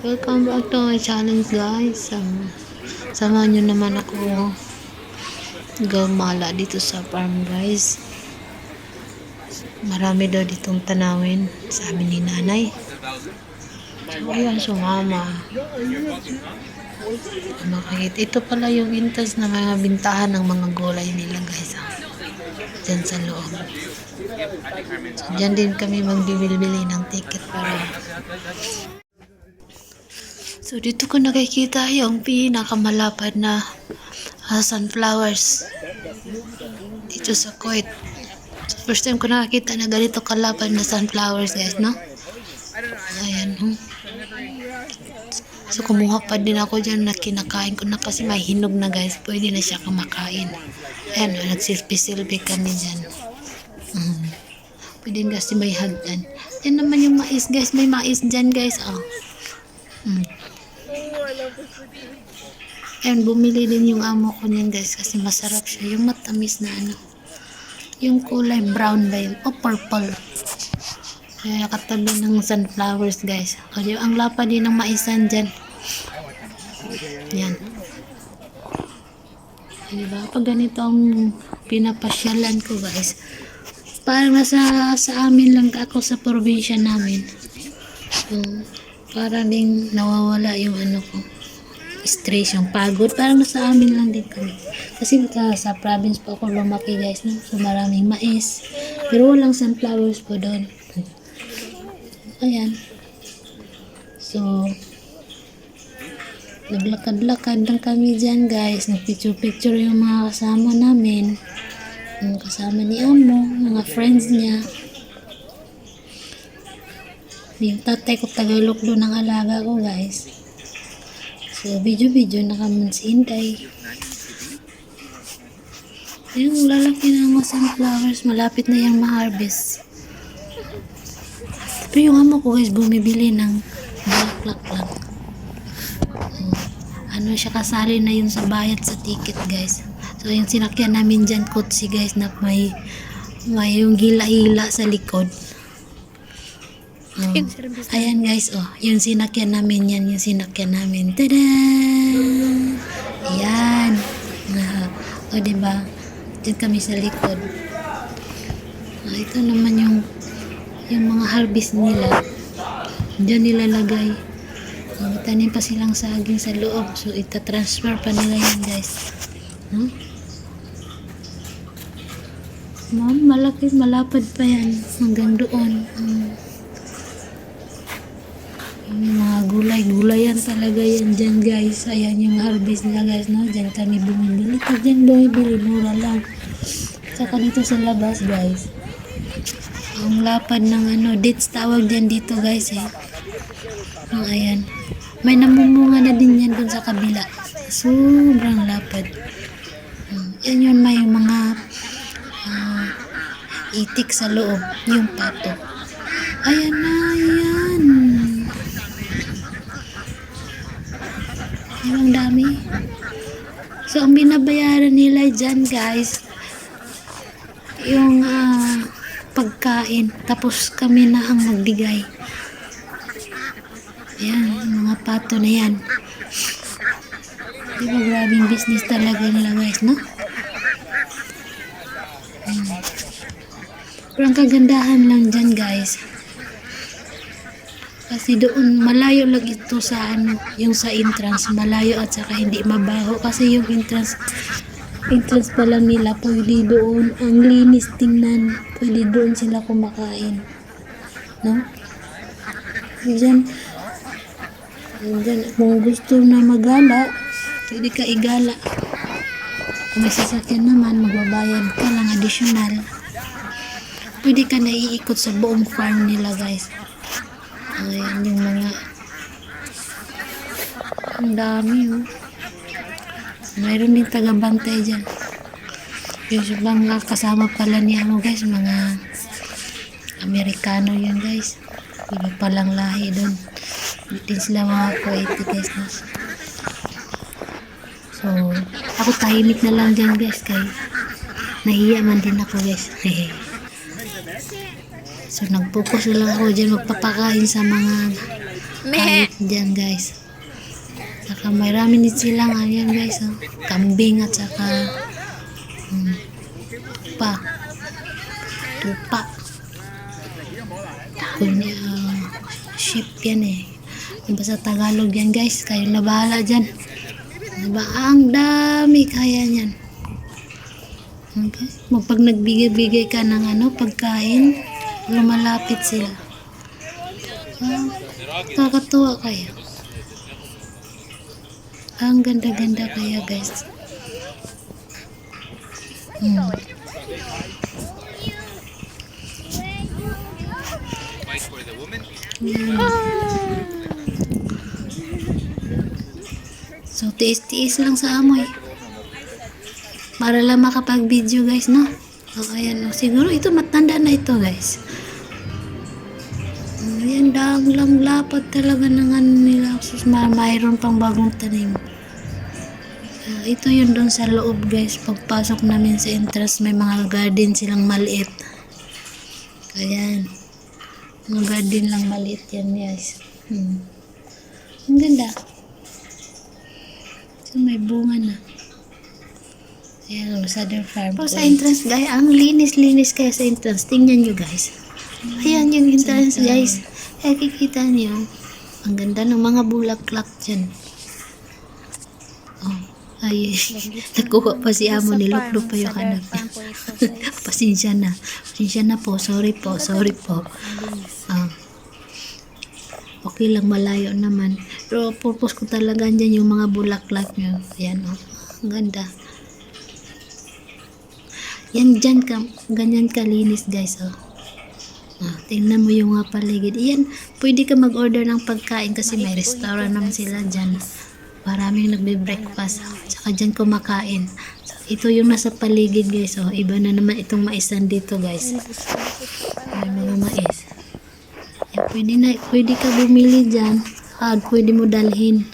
Welcome back to my challenge, guys. Samahan nyo naman ako gumala dito sa farm, guys. Marami daw ditong tanawin, sabi ni nanay. So ayan, sumama. Makikita, ito pala yung intas na mga bintahan ng mga gulay nila, guys. Diyan sa loob. So diyan din kami magbibili ng ticket para. So, dito ko nakikita yung pinakamalapad na sunflowers dito sa Kuwait. So, first time ko nakakita na ganito kalapad na sunflowers, guys, no? Ayan, So, kumuha pa din ako dyan na kinakain ko na kasi may hinog na, guys. Pwede na siya kumakain. Ayan, nagsilpi-silpi kami dyan. Pwede kasi may hagdan. Yan naman yung mais, guys. May mais dyan, guys. Ayan, bumili din yung amo ko niyan, guys, kasi masarap siya. Yung matamis na yung kulay brown ba yun? O purple. Kaya katabi ng sunflowers, guys. Kaya ang lapa din ng maisan dyan. Yan. Diba? Pag ganito ang pinapasyalan ko, guys. Parang nasa sa amin lang ako sa probinsya namin. So, parang din nawawala yung ko. Stress, yung pagod, parang nasa amin lang din kami kasi sa province po ako lumaki, guys, no? So maraming mais pero walang sunflowers po doon. Ayan, so naglakad-lakad lang kami dyan, guys, nagpicture-picture yung mga kasama namin, yung kasama ni amo, mga friends niya, yung tatay ko Tagalog doon ang alaga ko, guys. So, video na kami si Inday. Ayun, lalaki na mga sunflowers. Malapit na yung ma-harvest. Pero yung amo ko, guys, bumibili ng bulaklak lang. Siya kasali na yun sa bayad sa ticket, guys. So, yung sinakyan namin dyan, kotse, guys, na may yung hila-hila sa likod. Ayan, guys, yung sinakyan namin yan, yung sinakyan namin. Tada! Ayan. Diba? Diyan kami sa likod. Ito naman yung mga harvest nila. Diyan nilalagay. Tanim pa silang saging sa loob. So, itatransfer pa nila yan, guys. Malaki, malapad pa yan. Hanggang doon. Yung mga gulay-gulayan talaga yan dyan, guys. Ayan yung harvest nila, guys, no? Dyan kami bumibili. Pag dyan bumibili, mura lang. Saka dito sa labas, guys. Ang lapad ng dates tawag dyan dito, guys, eh. Ayan. May namumunga na din yan dun sa kabila. Sobrang lapad. Yan yun, may mga itik sa loob. Yung pato. Ayan na, ayan. Ang dami. So, ang binabayaran nila dyan, guys, yung pagkain. Tapos kami na ang magbigay. Ayan, mga pato na yan. Diba, grabing business talaga nila, guys, no? Pero ang kagandahan lang dyan, guys, kasi doon malayo lang ito sa yung sa entrance, malayo at saka hindi mabaho kasi yung entrance pa lang nila, pwede doon, ang linis tingnan, pwede doon sila kumakain, no? Diyan kung gusto na magala, pwede ka igala. Kung may sasakyan naman, magbabayad ka lang additional. Pwede ka na iikot sa buong farm nila, guys. Ayan yung mga ang dami, mayroon din taga-bantay dyan. Yung mga kasama pala niya mo, guys, mga Amerikano yan, guys. Iba palang lahi doon. Din sila mga Kuwaiti, guys, no? So ako tahimik na lang dyan, guys, kaya nahiya man din ako, guys. So nag-focus na lang ako dyan magpapakain sa mga hayop dyan guys. Saka marami din silang ayan guys, oh, kambing at saka tupa. Sheep yan eh. Diba sa Tagalog yan guys, kayo na bahala dyan. Diba ang dami kaya yan. Okay. Pag nagbigay-bigay ka ng pagkain, lumalapit sila. Kakatuwa kaya. Ang ganda-ganda kaya guys. So tiis-tiis lang sa amoy para lang makapag-video guys, no? So ayan, no? Siguro ito matanda na ito guys. Ayan, lang lapad talaga ng nila. Mayroon pang bagong tanim. Ito yun doon sa loob guys. Pagpasok namin sa entrance, may mga garden silang maliit. Ayan, mga garden lang maliit yan guys. Ang ganda. So may bunga na. Ayan, Southern Farm. Sa entrance guys, ang linis-linis kaya sa entrance. Tingnan nyo guys. Ayan yung entrance guys. Kaya kikita nyo, ang ganda ng mga bulaklak dyan. Oh, ay, nakuha pa si amo, niluklo pa yung hanap niya. Pasensya na po, sorry po. Okay lang, malayo naman. Pero purpose ko talaga dyan yung mga bulaklak nyo. Ayan, oh, ang ganda. Yan dyan, ganyan kalinis guys, oh. Tingnan mo yung paligid. Iyan, pwede ka mag-order ng pagkain kasi may restaurant naman sila dyan. Maraming nagbe-breakfast. Tsaka dyan kumakain. So, ito yung nasa paligid guys. Oh, iba na naman itong maisan dito guys. May mga mais. Yan, pwede ka bumili dyan. Pwede mo dalhin.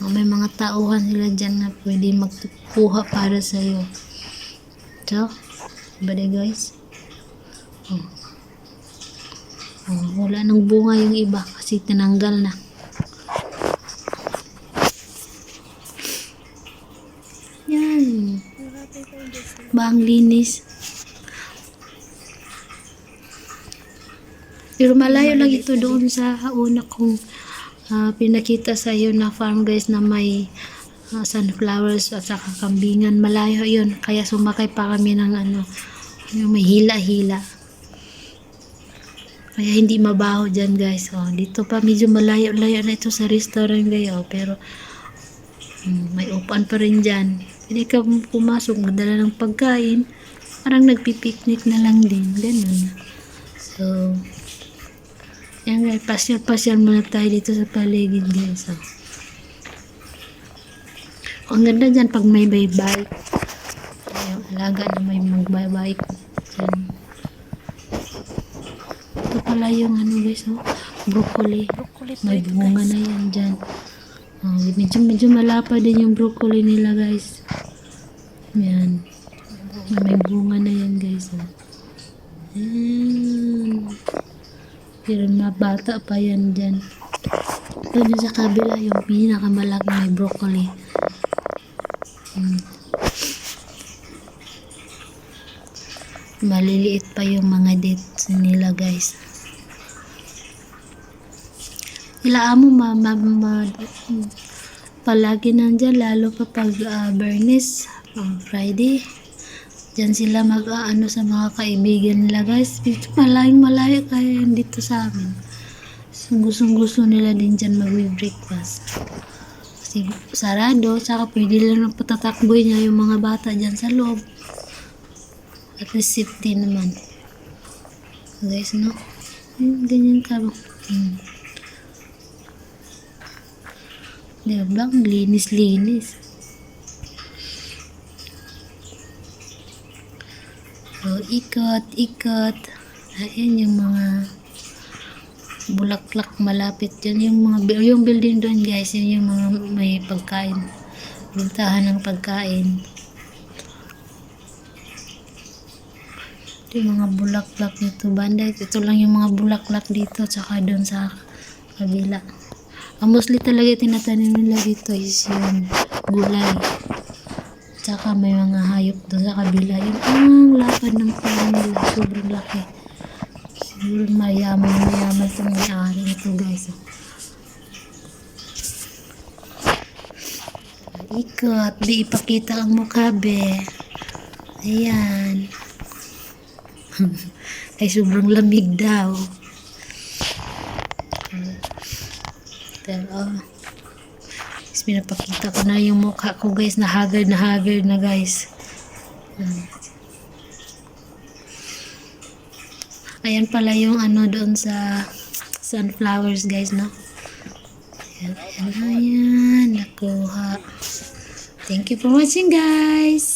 May mga tauhan sila dyan na pwede magkuha para sa'yo. So, iba na guys. Wala nang bunga yung iba kasi tinanggal na. Yan. Bang linis. Pero malayo lang ito doon sa una kong pinakita sa iyo na farm guys na may sunflowers at saka kambingan. Malayo yun. Kaya sumakay pa kami ng yung may hila-hila. Kaya hindi mabaho dyan guys. Dito pa medyo malayo-layo na ito sa restaurant guys. Pero may upuan pa rin dyan. Pwede ka pumasok, magdala ng pagkain. Parang nagpipiknik na lang din. Ganun. So, yan guys. Pasyal muna tayo dito sa paligid guys. Ang ganda dyan pag may bike. Yung alaga na may magbabike dyan. Ito pala yung guys, broccoli. May bunga na yan dyan. Medyo malapa din yung broccoli nila guys. Yan. May bunga na yan guys. Yan. Pero mabata pa yan dyan. Doon sa kabila yung pinakamalaki may broccoli. Maliliit pa yung mga dates nila guys. Amo palagi nandyan, lalo pa pag Bernice, Friday. Diyan sila sa mga kaibigan nila guys. Malayo kaya dito sa amin. So, gusto nila din dyan mag-breakfast. Kasi sarado, saka pwede lang patatakboy niya yung mga bata dyan sa loob. At least safety naman. Guys, no? Ganyan ka ba? Diba? Linis-linis. So, ikot. Ayan yung mga bulaklak malapit dyan. Yung building doon guys, yun yung mga may pagkain. Bintahan ng pagkain. Ito yung mga bulaklak dito. Banda, ito lang yung mga bulaklak dito. Tsaka doon sa kabila. Ang mostly talaga tinatanim nila dito is yun, gulay. Tsaka may mga hayop doon sa kabila. Yun ang lapad ng farm nila. Sobrang laki. Siguro mayaman itong may-ari nito guys. Ikot. Di ipakita ang mukha be. Ayan. Ay sobrang lamig daw. Pero pinapakita ko na yung mukha ko guys, na haggard na guys. Ayan pala yung ano doon sa sunflowers guys, no? Ayan, nakuha. Thank you for watching guys.